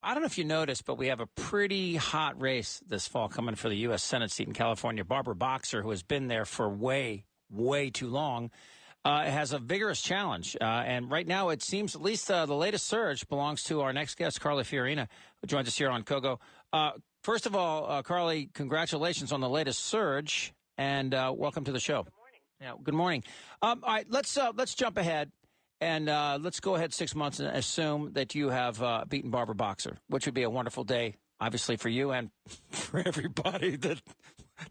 I don't know if you noticed, but we have a pretty hot race this fall coming for the U.S. Senate seat in California. Barbara Boxer, who has been there for way too long, has a vigorous challenge. And right now, it seems, at least the latest surge belongs to our next guest, Carly Fiorina, who joins us here on KOGO. First of all, Carly, congratulations on the latest surge, and welcome to the show. Good morning. Yeah, good morning. All right, let's jump ahead. And let's go ahead 6 months and assume that you have beaten Barbara Boxer, which would be a wonderful day, obviously, for you and for everybody that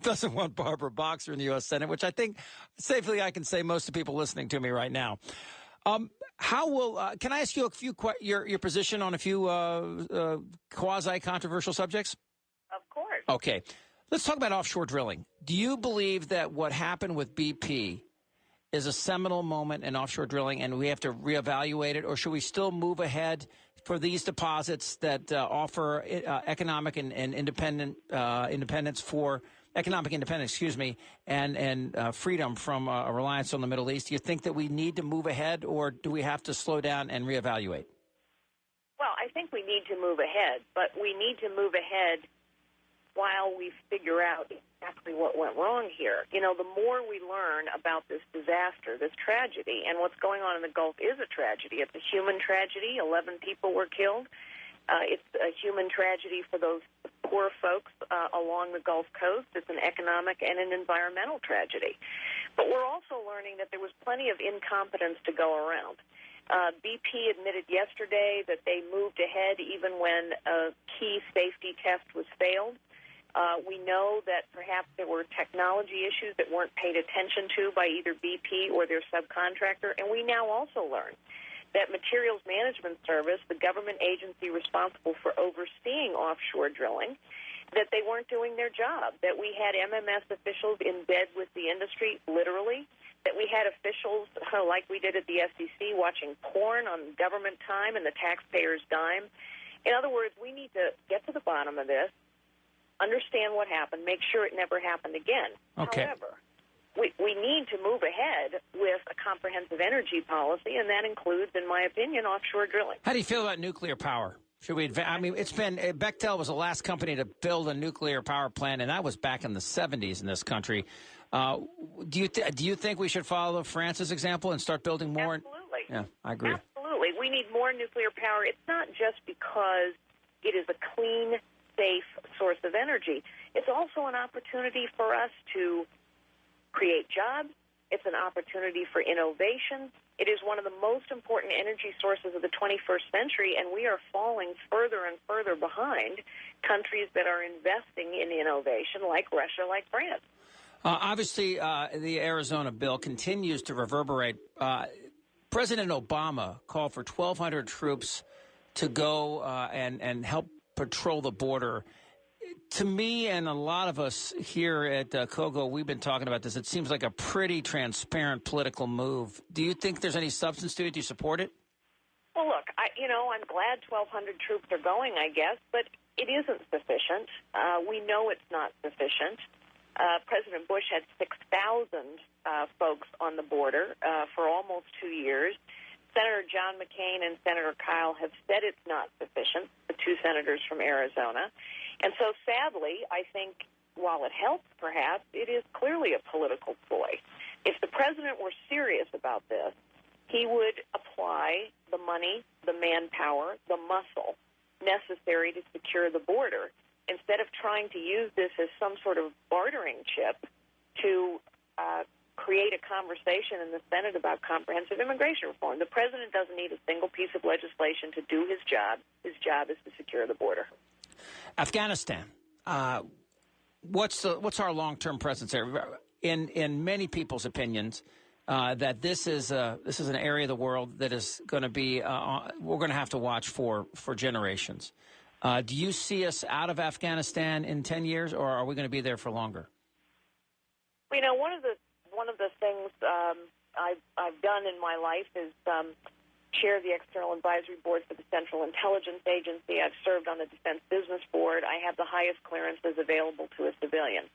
doesn't want Barbara Boxer in the U.S. Senate, which I think safely I can say most of the people listening to me right now. How will can I ask you a few your position on a few quasi-controversial subjects? Of course. Okay. Let's talk about offshore drilling. Do you believe that what happened with BP is a seminal moment in offshore drilling and we have to reevaluate it, or should we still move ahead for these deposits that offer economic and independence for economic independence, and freedom from a reliance on the Middle East? Do you think that we need to move ahead, or do we have to slow down and reevaluate? Well, I think we need to move ahead, but we need to move ahead while we figure out exactly what went wrong here. You know, the more we learn about this disaster, this tragedy, and what's going on in the Gulf is a tragedy. It's a human tragedy. 11 people were killed. It's a human tragedy for those poor folks along the Gulf Coast. It's an economic and an environmental tragedy. But we're also learning that there was plenty of incompetence to go around. BP admitted yesterday that they moved ahead even when a key safety test was failed. We know that perhaps there were technology issues that weren't paid attention to by either BP or their subcontractor, and we now also learn that Materials Management Service, the government agency responsible for overseeing offshore drilling, that they weren't doing their job, that we had MMS officials in bed with the industry, literally, that we had officials, like we did at the SEC, watching porn on government time and the taxpayers' dime. In other words, we need to get to the bottom of this, understand what happened, make sure it never happened again. Okay. However, we need to move ahead with a comprehensive energy policy, and that includes, in my opinion, offshore drilling. How do you feel about nuclear power? Should we? I mean, it's been Bechtel was the last company to build a nuclear power plant, and that was back in the 70s in this country. Do you think we should follow France's example and start building more? Absolutely. Yeah, I agree. Absolutely. We need more nuclear power. It's not just because it is a clean, safe source of energy. It's also an opportunity for us to create jobs. It's an opportunity for innovation. It is one of the most important energy sources of the 21st century, and we are falling further and further behind countries that are investing in innovation, like Russia, like France. Obviously, the Arizona bill continues to reverberate. President Obama called for 1,200 troops to go and help patrol the border. To me and a lot of us here at KOGO, we've been talking about this. It seems like a pretty transparent political move. Do you think there's any substance to it? Do you support it? Well, look, I'm glad 1,200 troops are going, I guess, but it isn't sufficient. We know it's not sufficient. President Bush had 6,000 folks on the border for almost 2 years. Senator John McCain and Senator Kyle have said it's not sufficient, the two senators from Arizona. And so, sadly, I think while it helps, perhaps, it is clearly a political ploy. If the president were serious about this, he would apply the money, the manpower, the muscle necessary to secure the border, instead of trying to use this as some sort of bartering chip to create a conversation in the Senate about comprehensive immigration reform. The president doesn't need a single piece of legislation to do his job. His job is to secure the border. Afghanistan. What's our long-term presence there? In many people's opinions, that this is an area of the world that is going to be we're going to have to watch for generations. Do you see us out of Afghanistan in 10 years, or are we going to be there for longer? You know, one of the things I've done in my life is chair the External Advisory Board for the Central Intelligence Agency. I've served on the Defense Business Board. I have the highest clearances available to a civilian.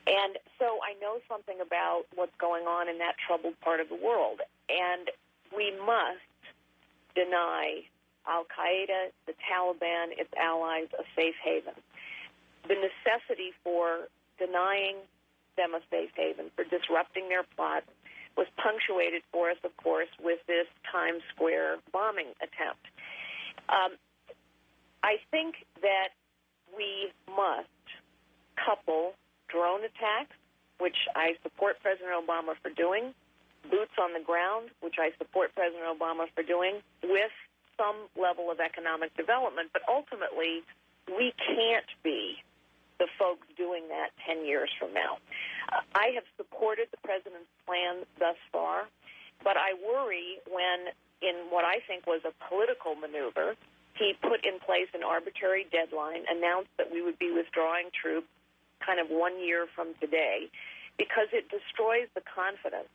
And so I know something about what's going on in that troubled part of the world. And we must deny al-Qaeda, the Taliban, its allies, a safe haven. The necessity for denying them a safe haven, for disrupting their plot, was punctuated for us, of course, with this Times Square bombing attempt. I think that we must couple drone attacks, which I support President Obama for doing, boots on the ground, which I support President Obama for doing, with some level of economic development. But ultimately, we can't be the folks doing that 10 years from now. I have supported the president's plan thus far, but I worry when, in what I think was a political maneuver, he put in place an arbitrary deadline, announced that we would be withdrawing troops kind of 1 year from today, because it destroys the confidence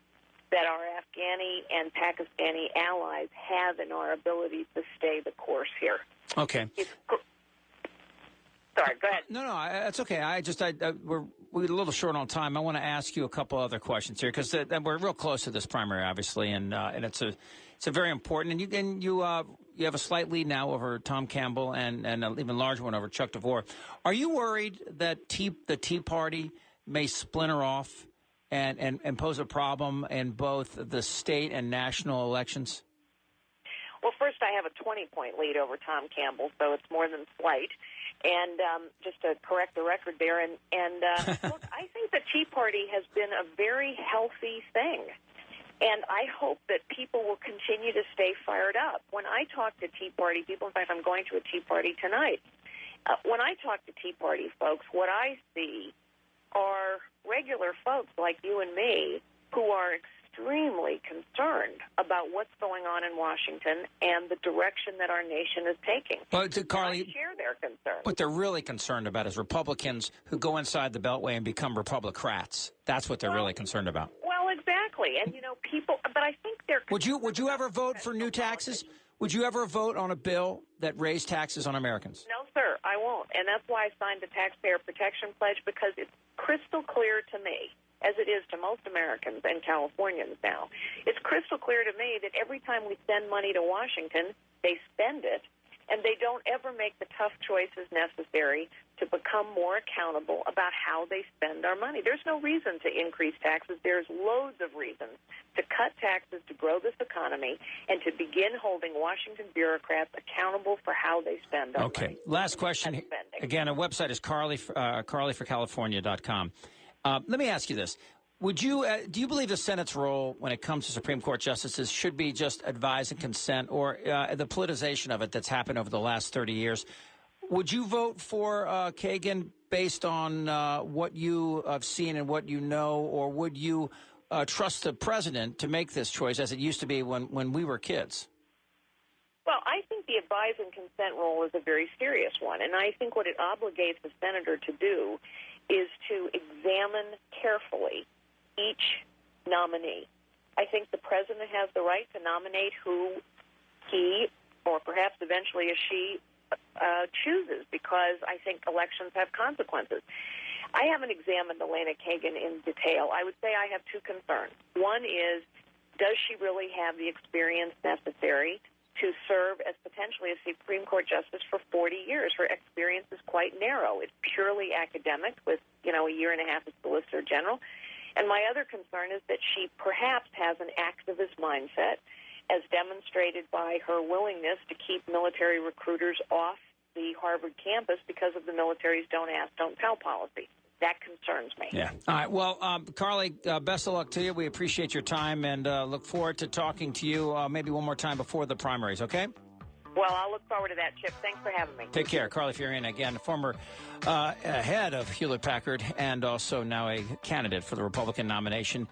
that our Afghani and Pakistani allies have in our ability to stay the course here. Okay. Sorry, go ahead. No, that's okay. We're a little short on time. I want to ask you a couple other questions here because we're real close to this primary, obviously, and it's a very important. And you have a slight lead now over Tom Campbell and an even larger one over Chuck DeVore. Are you worried that the Tea Party may splinter off and pose a problem in both the state and national elections? Well, first, I have a 20-point lead over Tom Campbell, so it's more than slight. And just to correct the record there, and look, I think the Tea Party has been a very healthy thing. And I hope that people will continue to stay fired up. When I talk to Tea Party people, in fact, I'm going to a Tea Party tonight. When I talk to Tea Party folks, what I see are regular folks like you and me who are extremely concerned about what's going on in Washington and the direction that our nation is taking. But Carly, I share their concern. What they're really concerned about is Republicans who go inside the Beltway and become Republicrats. That's what they're really concerned about. Well, exactly. And, people, but I think they're... Would you ever vote for new taxes? Would you ever vote on a bill that raised taxes on Americans? No, sir, I won't. And that's why I signed the Taxpayer Protection Pledge, because it's crystal clear to me, as it is to most Americans and Californians now, it's crystal clear to me that every time we send money to Washington, they spend it, and they don't ever make the tough choices necessary to become more accountable about how they spend our money. There's no reason to increase taxes. There's loads of reasons to cut taxes to grow this economy and to begin holding Washington bureaucrats accountable for how they spend our money. Okay, last question. Again, our website is carlyforcalifornia.com. Let me ask you this. Do you believe the Senate's role when it comes to Supreme Court justices should be just advise and consent, or the politicization of it that's happened over the last 30 years? Would you vote for Kagan based on what you have seen and what you know, or would you trust the president to make this choice as it used to be when we were kids? Well, I think the advise and consent role is a very serious one, and I think what it obligates the senator to do is to examine carefully each nominee. I think the president has the right to nominate who he, or perhaps eventually a she, chooses, because I think elections have consequences. I haven't examined Elena Kagan in detail. I would say I have two concerns. One is, does she really have the experience necessary to serve as potentially a Supreme Court justice for 40 years? Her experience is quite narrow. It's purely academic with, a year and a half as Solicitor General. And my other concern is that she perhaps has an activist mindset, as demonstrated by her willingness to keep military recruiters off the Harvard campus because of the military's don't ask, don't tell policy. That concerns me. Yeah. All right. Well, Carly, best of luck to you. We appreciate your time and look forward to talking to you maybe one more time before the primaries, okay? Well, I'll look forward to that, Chip. Thanks for having me. Take care. Carly Fiorina, again, former head of Hewlett-Packard and also now a candidate for the Republican nomination.